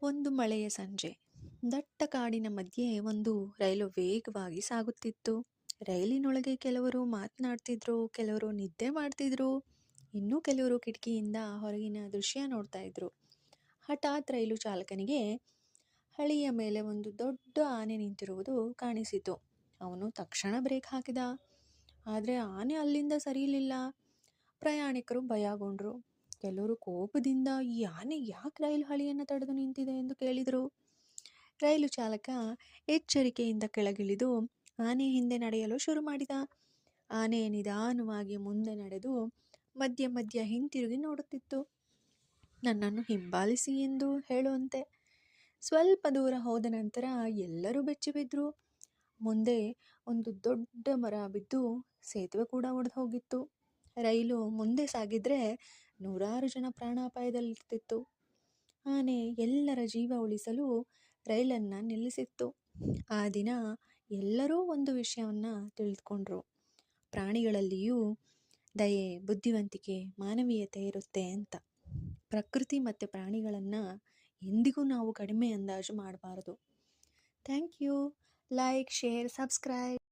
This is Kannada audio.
ಒಂದು ಮಳೆಯ ಸಂಜೆ ದಟ್ಟ ಕಾಡಿನ ಮಧ್ಯೆ ಒಂದು ರೈಲು ವೇಗವಾಗಿ ಸಾಗುತ್ತಿತ್ತು. ರೈಲಿನೊಳಗೆ ಕೆಲವರು ಮಾತನಾಡ್ತಿದ್ರು, ಕೆಲವರು ನಿದ್ದೆ ಮಾಡ್ತಿದ್ರು, ಇನ್ನು ಕೆಲವರು ಕಿಟಕಿಯಿಂದ ಹೊರಗಿನ ದೃಶ್ಯ ನೋಡ್ತಾ ಇದ್ರು. ಹಠಾತ್ ರೈಲು ಚಾಲಕನಿಗೆ ಹಳಿಯ ಮೇಲೆ ಒಂದು ದೊಡ್ಡ ಆನೆ ನಿಂತಿರುವುದು ಕಾಣಿಸಿತು. ಅವನು ತಕ್ಷಣ ಬ್ರೇಕ್ ಹಾಕಿದ. ಆದರೆ ಆನೆ ಅಲ್ಲಿಂದ ಸರಿಯಲಿಲ್ಲ. ಪ್ರಯಾಣಿಕರು ಭಯಗೊಂಡ್ರು. ಕೆಲವರು ಕೋಪದಿಂದ ಈ ಆನೆ ಯಾಕೆ ರೈಲು ಹಳಿಯನ್ನು ತಡೆದು ನಿಂತಿದೆ ಎಂದು ಕೇಳಿದರು. ರೈಲು ಚಾಲಕ ಎಚ್ಚರಿಕೆಯಿಂದ ಕೆಳಗಿಳಿದು ಆನೆ ಹಿಂದೆ ನಡೆಯಲು ಶುರು ಮಾಡಿದ. ಆನೆ ನಿಧಾನವಾಗಿ ಮುಂದೆ ನಡೆದು ಮಧ್ಯ ಮಧ್ಯ ಹಿಂತಿರುಗಿ ನೋಡುತ್ತಿತ್ತು, ನನ್ನನ್ನು ಹಿಂಬಾಲಿಸಿ ಎಂದು ಹೇಳುವಂತೆ. ಸ್ವಲ್ಪ ದೂರ ಹೋದ ನಂತರ ಎಲ್ಲರೂ ಬೆಚ್ಚಿಬಿದ್ರು. ಮುಂದೆ ಒಂದು ದೊಡ್ಡ ಮರ ಬಿದ್ದು ಸೇತುವೆ ಕೂಡ ಒಡೆದು ಹೋಗಿತ್ತು. ರೈಲು ಮುಂದೆ ಸಾಗಿದ್ರೆ ನೂರಾರು ಜನ ಪ್ರಾಣಾಪಾಯದಲ್ಲಿರ್ತಿತ್ತು. ಆನೆ ಎಲ್ಲರ ಜೀವ ಉಳಿಸಲು ರೈಲನ್ನು ನಿಲ್ಲಿಸಿತ್ತು. ಆ ದಿನ ಎಲ್ಲರೂ ಒಂದು ವಿಷಯವನ್ನು ತಿಳಿದುಕೊಂಡ್ರು. ಪ್ರಾಣಿಗಳಲ್ಲಿಯೂ ದಯೆ, ಬುದ್ಧಿವಂತಿಕೆ, ಮಾನವೀಯತೆ ಇರುತ್ತೆ ಅಂತ. ಪ್ರಕೃತಿ ಮತ್ತು ಪ್ರಾಣಿಗಳನ್ನು ಎಂದಿಗೂ ನಾವು ಕಡಿಮೆ ಅಂದಾಜು ಮಾಡಬಾರದು. Thank you. Like, share, subscribe.